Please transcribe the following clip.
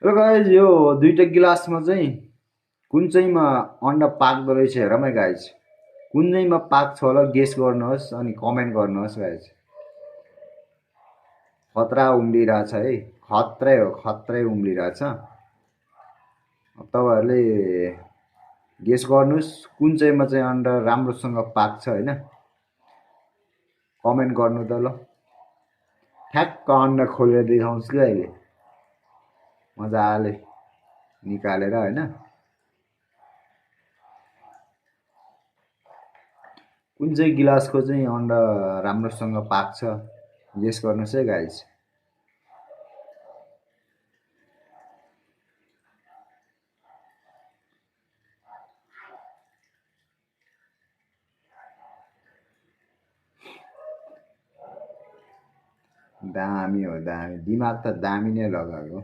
र गाइज यो दुईटा गिलासमा चाहिँ कुन चाहिँमा अन्डा पाक्दो रहेछ हेर है गाइज। कुन चाहिँमा पाक्छ होला गेस गर्नुहोस् अनि कमेन्ट गर्नुहोस् गाइज। खतरा उम्लिरहेछ है, खत्रै हो, खत्रै उम्लिरहेछ। तपाईँहरूले गेस गर्नुहोस् कुन चाहिँमा चाहिँ अन्डा राम्रोसँग पाक्छ होइन, कमेन्ट गर्नु त ल। ठ्याक्क अन्डा खोलेर देखाउँछु कि अहिले मजाले निकालेर होइन। कुन चाहिँ गिलासको चाहिँ अन्डा राम्रोसँग पाक्छ गेस गर्नुहोस् है गाइज। दामी हो दामी, दिमाग त दामी नै लगाएको।